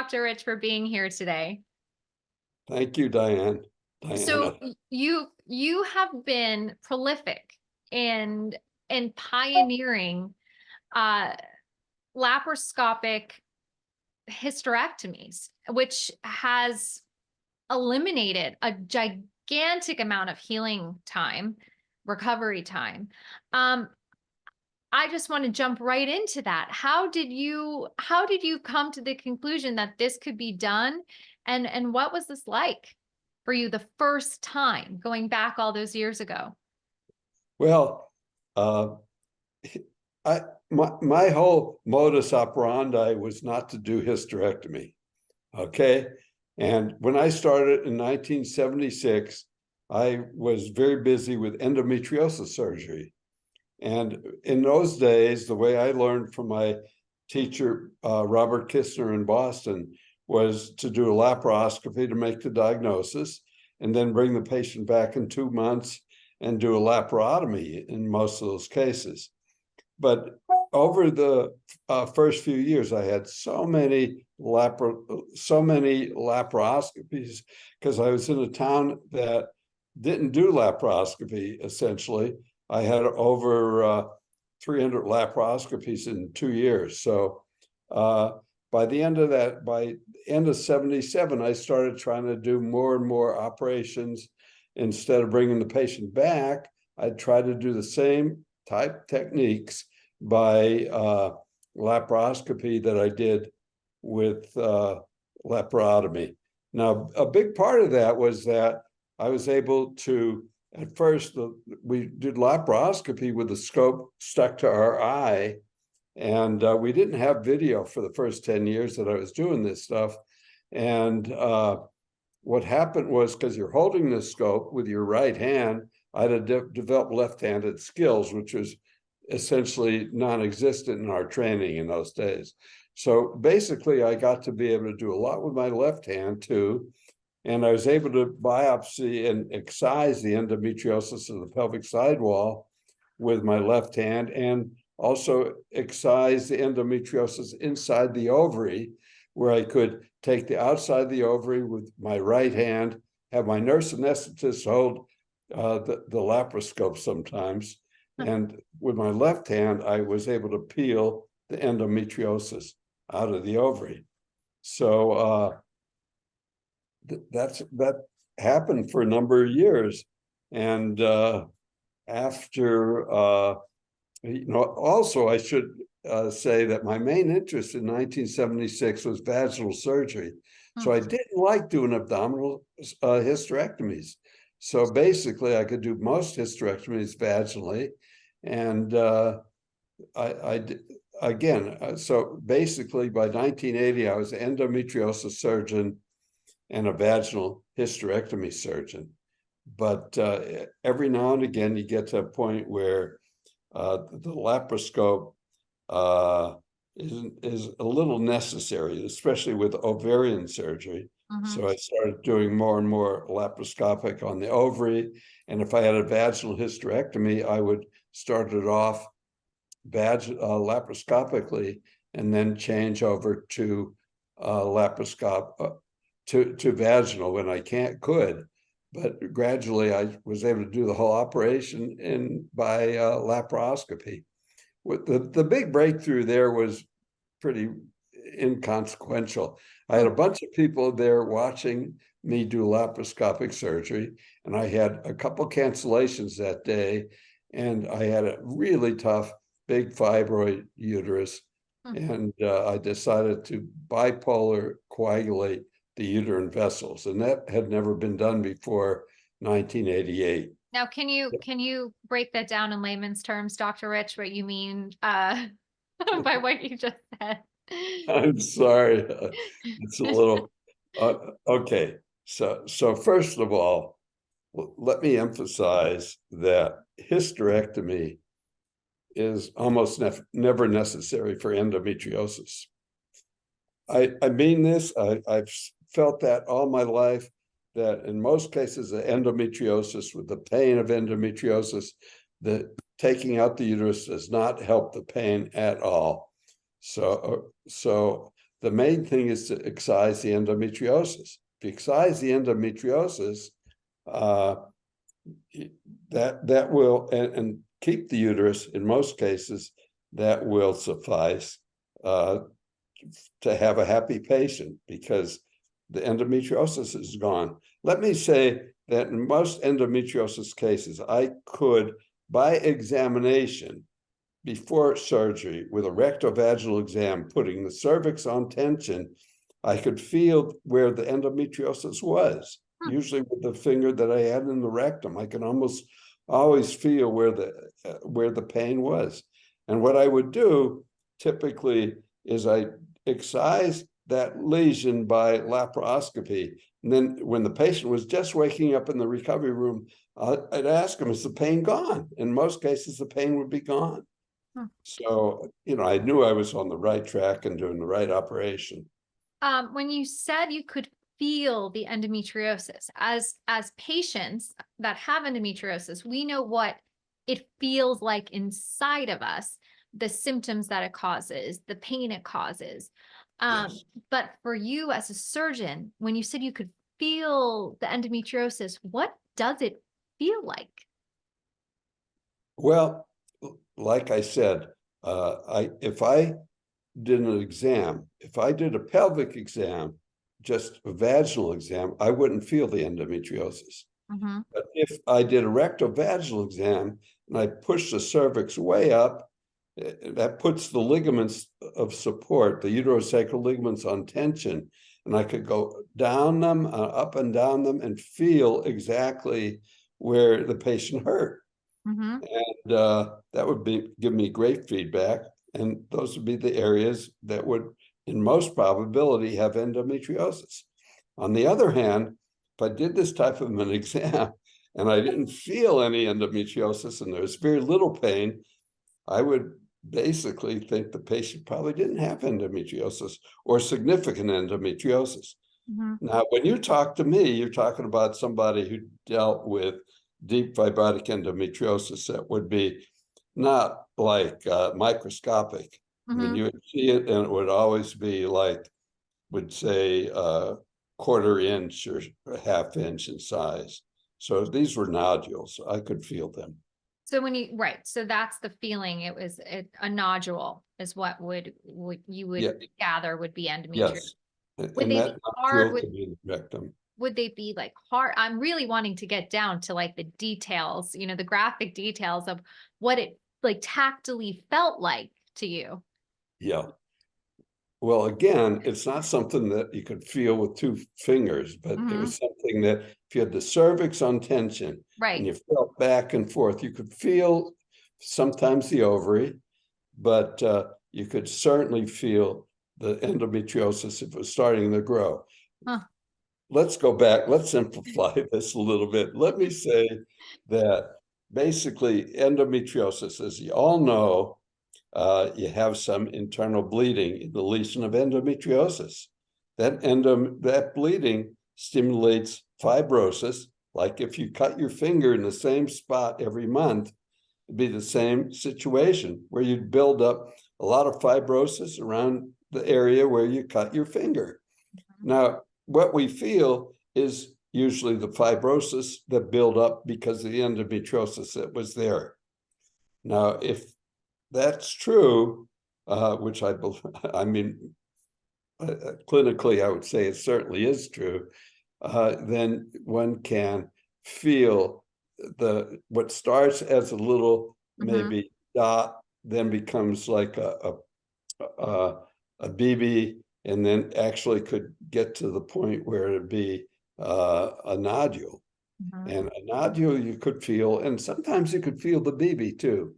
Dr. Rich, for being here today. Thank you, Diana. So you have been prolific in pioneering laparoscopic hysterectomies, which has eliminated a gigantic amount of healing time, recovery time. I just want to jump right into that. How did you come to the conclusion that this could be done? And what was this like for you the first time, going back all those years ago? Well, my whole modus operandi was not to do hysterectomy. Okay. And when I started in 1976, I was very busy with endometriosis surgery. And in those days, the way I learned from my teacher, Robert Kistner in Boston, was to do a laparoscopy to make the diagnosis and then bring the patient back in 2 months and do a laparotomy in most of those cases. But over the first few years, I had so many laparoscopies because I was in a town that didn't do laparoscopy, essentially. I had over 300 laparoscopies in 2 years. So by the end of that, by end of 77, I started trying to do more and more operations. Instead of bringing the patient back, I'd try to do the same type techniques by laparoscopy that I did with laparotomy. Now, a big part of that was that I was able to, at first, we did laparoscopy with the scope stuck to our eye, and we didn't have video for the first 10 years that I was doing this stuff. And what happened was, because you're holding the scope with your right hand, I had developed left-handed skills, which was essentially non-existent in our training in those days. So basically, I got to be able to do a lot with my left hand too. And I was able to biopsy and excise the endometriosis of the pelvic sidewall with my left hand, and also excise the endometriosis inside the ovary, where I could take the outside of the ovary with my right hand, have my nurse anesthetist hold the laparoscope sometimes. And with my left hand, I was able to peel the endometriosis out of the ovary. So that happened for a number of years. And after, also I should say that my main interest in 1976 was vaginal surgery. So I didn't like doing abdominal hysterectomies. So basically, I could do most hysterectomies vaginally. And so basically by 1980, I was an endometriosis surgeon and a vaginal hysterectomy surgeon. But every now and again, you get to a point where the laparoscope is a little necessary, especially with ovarian surgery. So I started doing more and more laparoscopic on the ovary. And if I had a vaginal hysterectomy, I would start it off laparoscopically and then change over to laparoscope to vaginal when I could. But gradually, I was able to do the whole operation by laparoscopy. The big breakthrough there was pretty inconsequential. I had a bunch of people there watching me do laparoscopic surgery, and I had a couple cancellations that day, and I had a really tough, big fibroid uterus, and I decided to bipolar coagulate the uterine vessels, and that had never been done before 1988. Now, can you break that down in layman's terms, Dr. Rich, what you mean by what you just said? I'm sorry, it's a little okay. So first of all, let me emphasize that hysterectomy is almost never necessary for endometriosis. I mean this. I've felt that all my life, that in most cases of endometriosis, with the pain of endometriosis, that taking out the uterus does not help the pain at all. So the main thing is to excise the endometriosis. If you excise the endometriosis, that will, and keep the uterus in most cases, that will suffice to have a happy patient, because the endometriosis is gone. Let me say that in most endometriosis cases, I could, by examination before surgery with a rectovaginal exam, putting the cervix on tension, I could feel where the endometriosis was, usually with the finger that I had in the rectum. I could almost always feel where the pain was. And what I would do typically is I excise that lesion by laparoscopy. And then when the patient was just waking up in the recovery room, I'd ask them, is the pain gone? In most cases, the pain would be gone. So, I knew I was on the right track and doing the right operation. When you said you could feel the endometriosis, as patients that have endometriosis, we know what it feels like inside of us, the symptoms that it causes, the pain it causes. Yes. But for you as a surgeon, when you said you could feel the endometriosis, what does it feel like? Well, like I said, if I did an exam, if I did a pelvic exam, just a vaginal exam, I wouldn't feel the endometriosis. Mm-hmm. But if I did a rectovaginal exam and I pushed the cervix way up, that puts the ligaments of support, the uterosacral ligaments, on tension, and I could go down them, up and down them, and feel exactly where the patient hurt. Mm-hmm. And that would give me great feedback. And those would be the areas that would, in most probability, have endometriosis. On the other hand, if I did this type of an exam and I didn't feel any endometriosis and there was very little pain, I would basically think the patient probably didn't have endometriosis or significant endometriosis. Mm-hmm. Now, when you talk to me, you're talking about somebody who dealt with deep fibrotic endometriosis that would be not like microscopic. I mean, you would see it and it would always be like, would say, quarter inch or a half inch in size. So these were nodules. I could feel them. So so that's the feeling. It was a nodule is what you would Yeah. gather would be endometriosis. Yes. Would And they that be hard? nodule could be in the rectum. Would they be like hard? I'm really wanting to get down to like the details, the graphic details of what it like tactily felt like to you. Yeah. Well, again, it's not something that you could feel with two fingers, but it was something that if you had the cervix on tension Right. and you felt back and forth, you could feel sometimes the ovary, but you could certainly feel the endometriosis if it was starting to grow. Huh. Let's go back. Let's simplify this a little bit. Let me say that basically endometriosis, as you all know, you have some internal bleeding in the lesion of endometriosis. That bleeding stimulates fibrosis. Like if you cut your finger in the same spot every month, it'd be the same situation where you'd build up a lot of fibrosis around the area where you cut your finger. Now, what we feel is usually the fibrosis that build up because of the endometriosis that was there. Now, if that's true, which I mean, clinically, I would say it certainly is true, then one can feel what starts as a little maybe dot, then becomes like a BB, and then actually could get to the point where it'd be a nodule. And a nodule you could feel, and sometimes you could feel the BB too,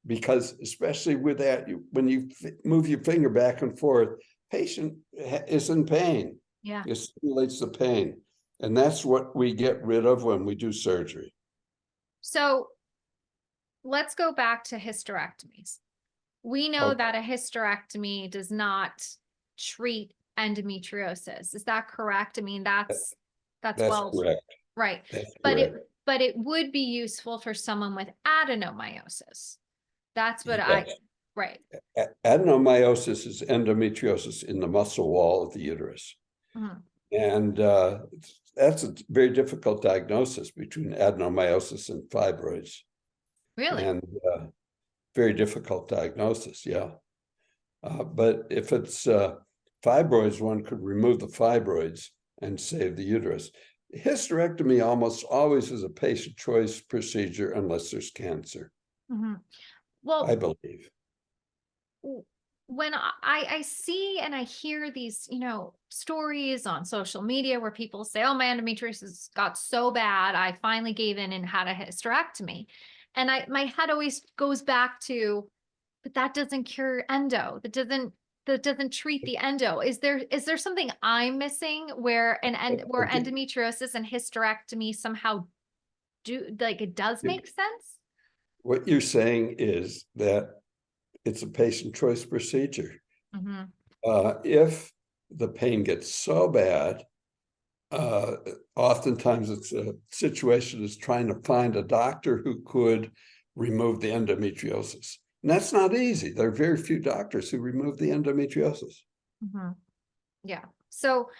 because especially with that, when you move your finger back and forth, patient is in pain. Yeah. It stimulates the pain. And that's what we get rid of when we do surgery. So let's go back to hysterectomies. We know that a hysterectomy does not treat endometriosis. Is that correct? I mean, that's well, correct. Right. That's But correct. it would be useful for someone with adenomyosis. That's what Yes. Right. Adenomyosis is endometriosis in the muscle wall of the uterus. Mhm. And that's a very difficult diagnosis between adenomyosis and fibroids. Really? And very difficult diagnosis, yeah. But if it's fibroids, one could remove the fibroids and save the uterus. Hysterectomy almost always is a patient choice procedure unless there's cancer, Mhm. I Well, believe. when I see and I hear these, stories on social media where people say, oh, my endometriosis got so bad, I finally gave in and had a hysterectomy. And my head always goes back to, but that doesn't cure endo. That doesn't treat the endo. Is there something I'm missing where where Okay. endometriosis and hysterectomy somehow it does make sense? What you're saying is that it's a patient choice procedure. Mhm. If the pain gets so bad, oftentimes it's a situation is trying to find a doctor who could remove the endometriosis. And that's not easy. There are very few doctors who remove the endometriosis. Mhm. Yeah. So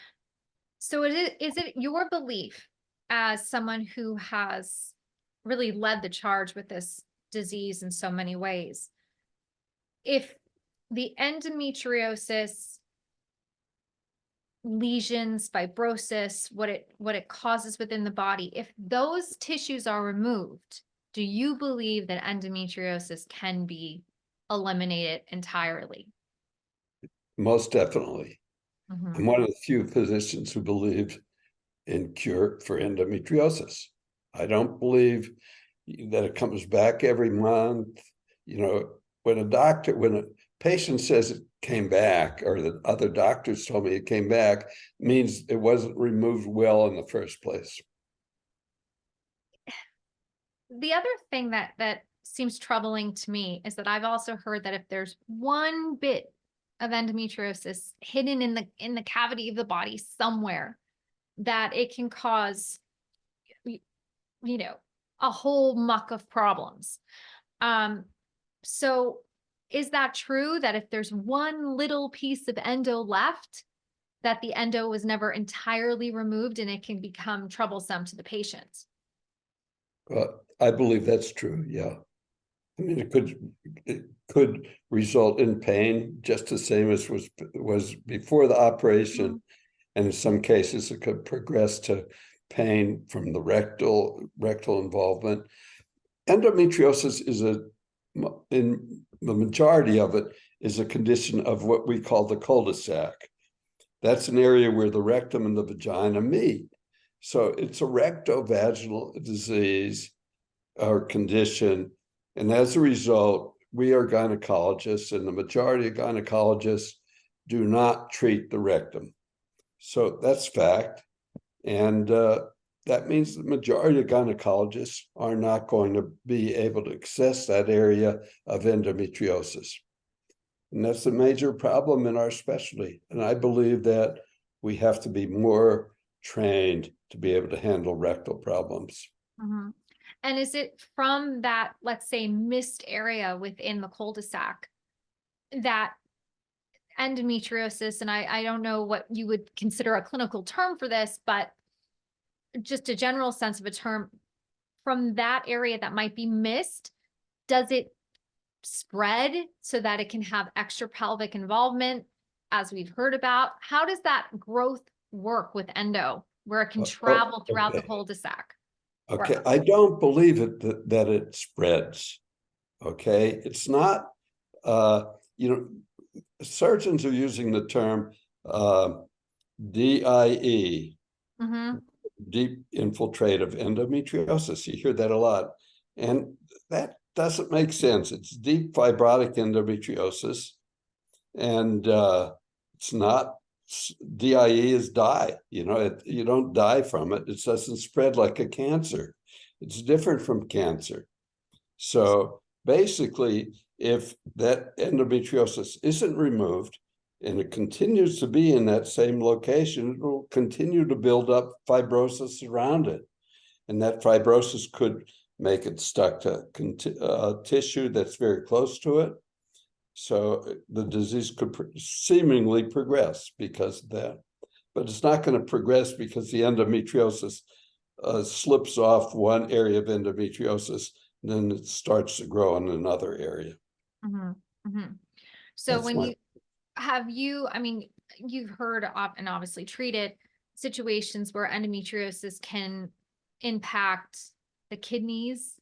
is it your belief as someone who has really led the charge with this disease in so many ways, if the endometriosis lesions, fibrosis, what it causes within the body, if those tissues are removed, do you believe that endometriosis can be eliminated entirely? Most definitely. I'm Mhm. one of the few physicians who believe in cure for endometriosis. I don't believe that it comes back every month. When a patient says it came back, or the other doctors told me it came back, means it wasn't removed well in the first place. The other thing that seems troubling to me is that I've also heard that if there's one bit of endometriosis hidden in the cavity of the body somewhere, that it can cause y- you know a whole muck of problems. So is that true that if there's one little piece of endo left, that the endo was never entirely removed and it can become troublesome to the patient? I believe that's true. Yeah. I mean, it could result in pain just the same as was before the operation. Mhm. And in some cases, it could progress to pain from the rectal involvement. Endometriosis in the majority of it, is a condition of what we call the cul-de-sac. That's an area where the rectum and the vagina meet. So it's a rectovaginal disease or condition. And as a result, we are gynecologists, and the majority of gynecologists do not treat the rectum. So that's fact. And that means the majority of gynecologists are not going to be able to access that area of endometriosis. And that's a major problem in our specialty. And I believe that we have to be more trained to be able to handle rectal problems. Mhm. And is it from that, let's say, missed area within the cul-de-sac, that endometriosis, and I don't know what you would consider a clinical term for this, but just a general sense of a term, from that area that might be missed, does it spread so that it can have extra pelvic involvement, as we've heard about? How does that growth work with endo, where it can travel throughout the Okay. cul-de-sac? Okay. I don't believe that it spreads. Okay. It's not, uh, surgeons are using the term DIE, Mm-hmm. deep infiltrative endometriosis. You hear that a lot. And that doesn't make sense. It's deep fibrotic endometriosis. And it's not, DIE is die. You don't die from it. It doesn't spread like a cancer. It's different from cancer. So basically, if that endometriosis isn't removed and it continues to be in that same location, it will continue to build up fibrosis around it. And that fibrosis could make it stuck to tissue that's very close to it. So the disease could seemingly progress because of that, but it's not going to progress because the endometriosis slips off one area of endometriosis, and then it starts to grow in another area. Mhm, mhm. So That's when my you have you, I mean, you've heard and obviously treated situations where endometriosis can impact the kidneys,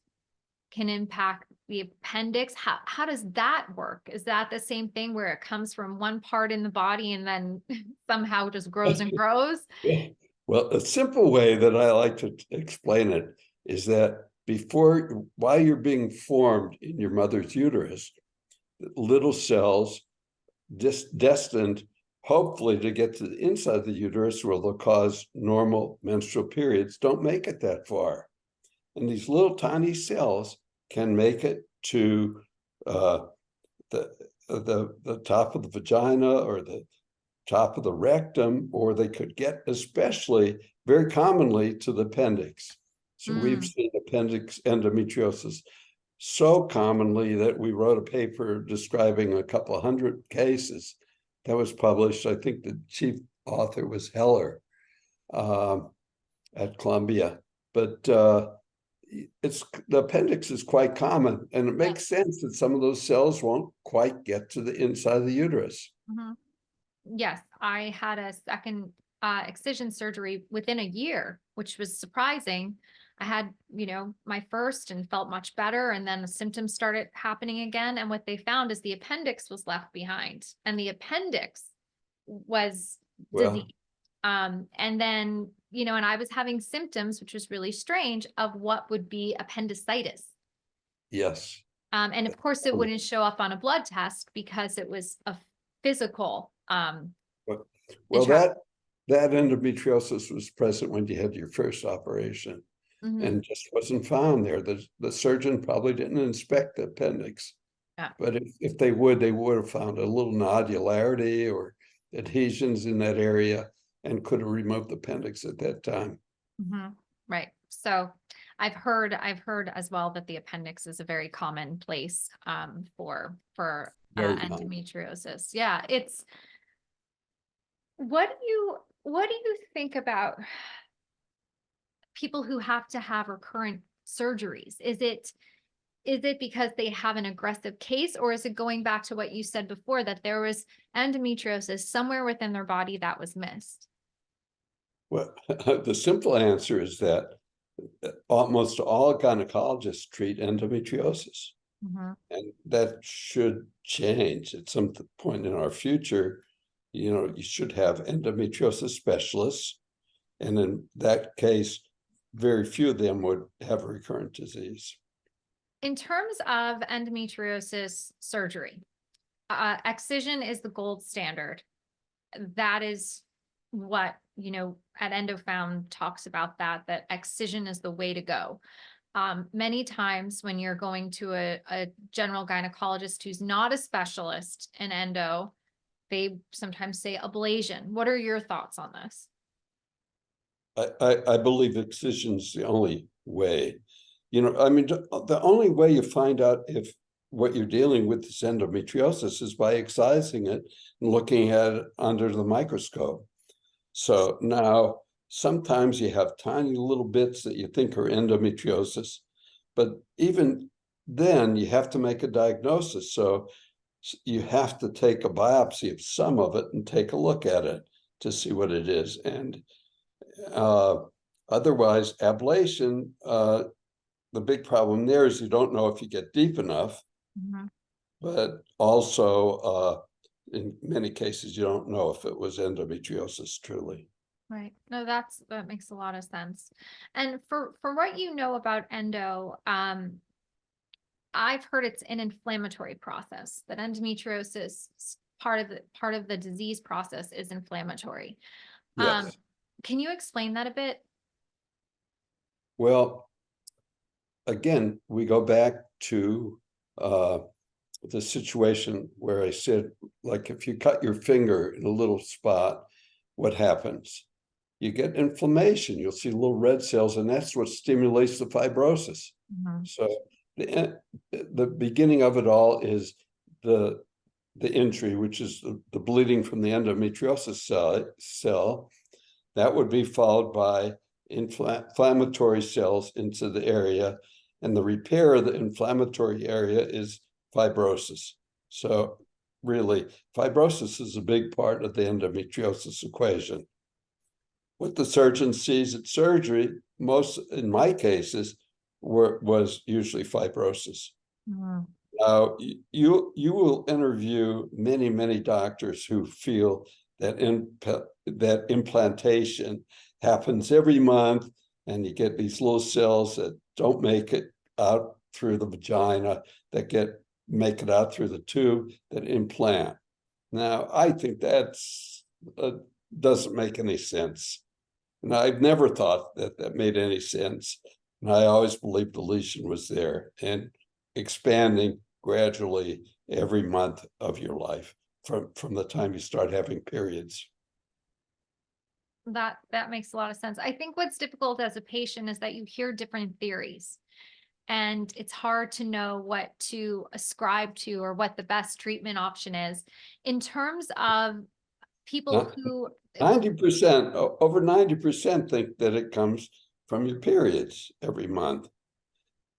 can impact the appendix. How does that work? Is that the same thing where it comes from one part in the body and then somehow just grows and grows? Well, a simple way that I like to explain it is that while you're being formed in your mother's uterus, little cells destined hopefully to get to the inside of the uterus where they'll cause normal menstrual periods don't make it that far. And these little tiny cells can make it to the top of the vagina or the top of the rectum, or they could get especially very commonly to the appendix. So we've seen appendix endometriosis so commonly that we wrote a paper describing a couple of hundred cases that was published. I think the chief author was Heller at Columbia, but the appendix is quite common, and it makes sense that some of those cells won't quite get to the inside of the uterus. Mhm. Yes, I had a second excision surgery within a year, which was surprising. I had, my first and felt much better, and then the symptoms started happening again. And what they found is the appendix was left behind, and the appendix was Well, disease. And then, and I was having symptoms, which was really strange, of what would be appendicitis. yes. And of course, it wouldn't show up on a blood test because it was a physical Well, that endometriosis was present when you had your first operation, and just wasn't found there. The surgeon probably didn't inspect the appendix. Yeah. But if they would have found a little nodularity or adhesions in that area and could have removed the appendix at that time. Right. So I've heard as well that the appendix is a very common place for Very common. endometriosis. Yeah, it's what do you think about people who have to have recurrent surgeries? Is it because they have an aggressive case, or is it going back to what you said before, that there was endometriosis somewhere within their body that was missed? Well, the simple answer is that almost all gynecologists treat endometriosis. And that should change at some point in our future. You should have endometriosis specialists. And in that case, very few of them would have recurrent disease. In terms of endometriosis surgery, excision is the gold standard. That is what, at EndoFound talks about that excision is the way to go. Many times when you're going to a general gynecologist who's not a specialist in endo, they sometimes say ablation. What are your thoughts on this? I believe excision is the only way. The only way you find out if what you're dealing with is endometriosis is by excising it and looking at it under the microscope. So now sometimes you have tiny little bits that you think are endometriosis, but even then you have to make a diagnosis. So you have to take a biopsy of some of it and take a look at it to see what it is. And otherwise, ablation, the big problem there is you don't know if you get deep enough, but also in many cases, you don't know if it was endometriosis truly. Right. No, that makes a lot of sense. And for what you know about endo, I've heard it's an inflammatory process, that endometriosis, part of the disease process is inflammatory. Yes. Can you explain that a bit? Well, again, we go back to the situation where I said, like, if you cut your finger in a little spot, what happens? You get inflammation. You'll see little red cells, and that's what stimulates the fibrosis. So the beginning of it all is the the injury, which is the bleeding from the endometriosis cell, that would be followed by inflammatory cells into the area. And the repair of the inflammatory area is fibrosis. So really, fibrosis is a big part of the endometriosis equation. What the surgeon sees at surgery, most in my cases, was usually fibrosis. Mm-hmm. You will interview many doctors who feel that that implantation happens every month, and you get these little cells that don't make it out through the vagina, that make it out through the tube, that implant. Now, I think that's doesn't make any sense. And I've never thought that made any sense. And I always believed the lesion was there and expanding gradually every month of your life from the time you start having periods. That makes a lot of sense. I think what's difficult as a patient is that you hear different theories, and it's hard to know what to ascribe to or what the best treatment option is. In terms of people who 90%, over 90% think that it comes from your periods every month.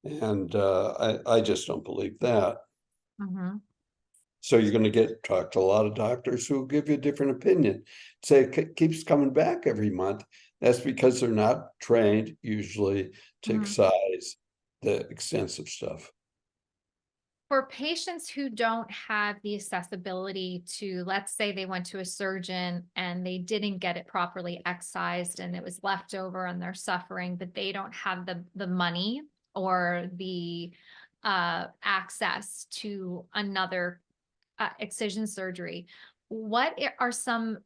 And I just don't believe that. Mm-hmm. So you're going to talk to a lot of doctors who will give you a different opinion. Say it keeps coming back every month. That's because they're not trained usually to excise the extensive stuff. For patients who don't have the accessibility to, let's say they went to a surgeon and they didn't get it properly excised and it was left over and they're suffering, but they don't have the money or the access to another excision surgery, what are some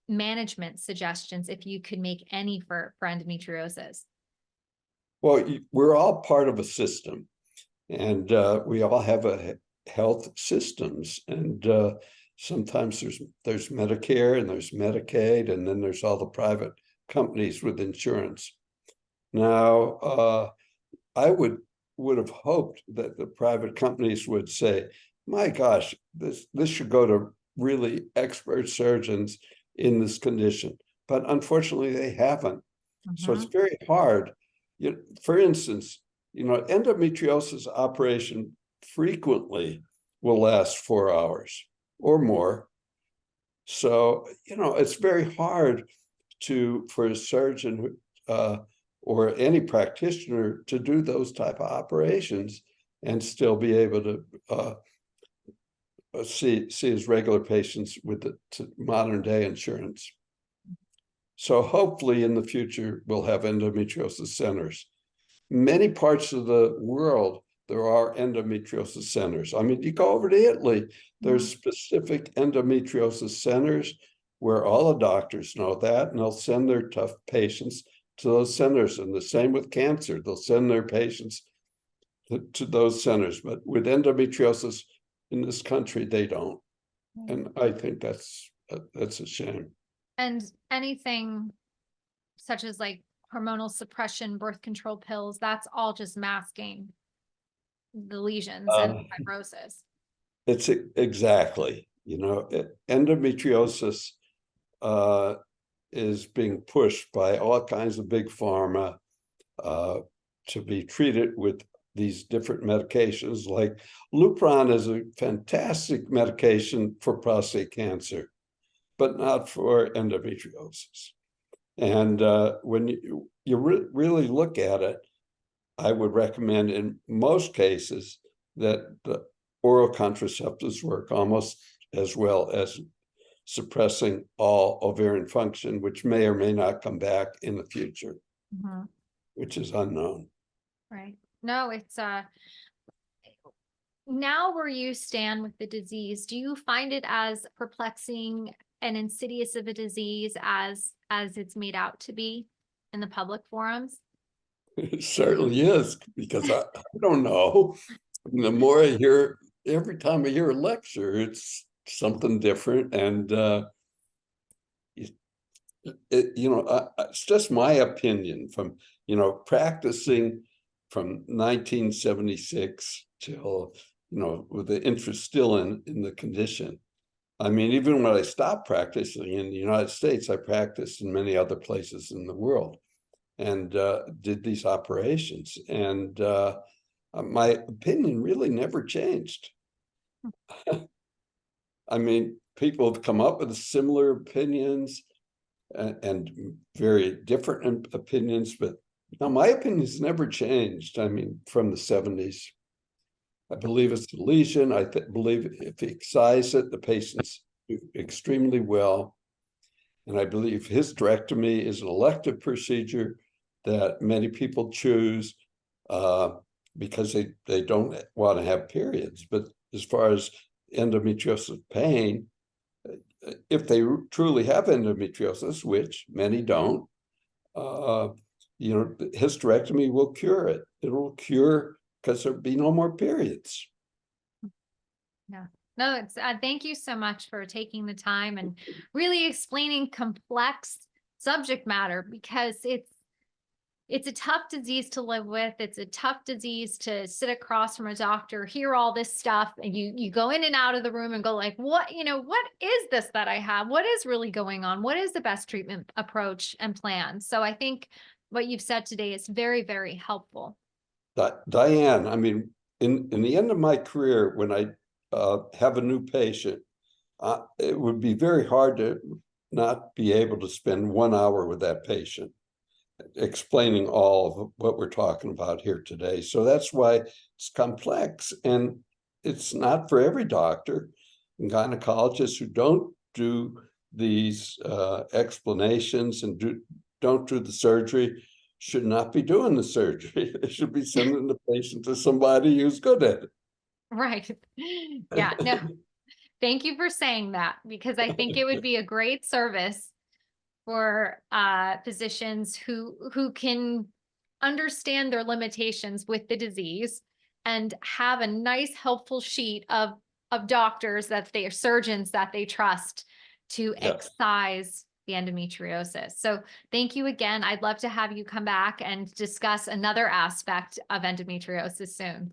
management suggestions, if you could make any, for endometriosis? Well, we're all part of a system, and we all have health systems, and sometimes there's Medicare and there's Medicaid, and then there's all the private companies with insurance. Now, I would have hoped that the private companies would say, my gosh, this should go to really expert surgeons in this condition. But unfortunately, they haven't. So it's very hard. For instance, endometriosis operation frequently will last 4 hours or more. So, it's very hard for a surgeon or any practitioner to do those type of operations and still be able to see his regular patients with the modern day insurance. So hopefully in the future, we'll have endometriosis centers. Many parts of the world, there are endometriosis centers. I mean, you go over to Italy, there's specific endometriosis centers where all the doctors know that, and they'll send their tough patients to those centers. And the same with cancer, they'll send their patients to those centers. But with endometriosis in this country, they don't. And I think that's a shame. And anything such as like hormonal suppression, birth control pills, that's all just masking the lesions and fibrosis. It's exactly, endometriosis is being pushed by all kinds of big pharma to be treated with these different medications. Like Lupron is a fantastic medication for prostate cancer, but not for endometriosis. And when you really look at it, I would recommend in most cases that the oral contraceptives work almost as well as suppressing all ovarian function, which may or may not come back in the future, which is unknown. Right. No, it's now where you stand with the disease, do you find it as perplexing and insidious of a disease as it's made out to be in the public forums? It certainly is, because I don't know. The more I hear, every time I hear a lecture, it's something different. And, it's just my opinion from, practicing from 1976 till with the interest still in the condition. I mean, even when I stopped practicing in the United States, I practiced in many other places in the world and did these operations. And my opinion really never changed. I mean, people have come up with similar opinions and very different opinions, but no, my opinion's never changed. I mean, from the 70s. I believe it's a lesion. I believe if you excise it, the patients do extremely well. And I believe hysterectomy is an elective procedure that many people choose because they don't want to have periods. But as far as endometriosis pain, if they truly have endometriosis, which many don't, hysterectomy will cure it. It will cure because there'll be no more periods. Yeah. No, it's thank you so much for taking the time and really explaining complex subject matter, because it's a tough disease to live with. It's a tough disease to sit across from a doctor, hear all this stuff, and you go in and out of the room and go like, what is this that I have? What is really going on? What is the best treatment approach and plan? So I think what you've said today is very, very helpful. Diane, I mean, in the end of my career, when I have a new patient, it would be very hard to not be able to spend 1 hour with that patient, explaining all of what we're talking about here today. So that's why it's complex, and it's not for every doctor and gynecologists who don't do these explanations and don't do the surgery should not be doing the surgery. They should be sending the patient to somebody who's good at it. Right. Yeah, no, thank you for saying that, because I think it would be a great service for physicians who can understand their limitations with the disease and have a nice, helpful sheet of doctors that they are surgeons that they trust to excise the endometriosis. So thank you again. I'd love to have you come back and discuss another aspect of endometriosis soon.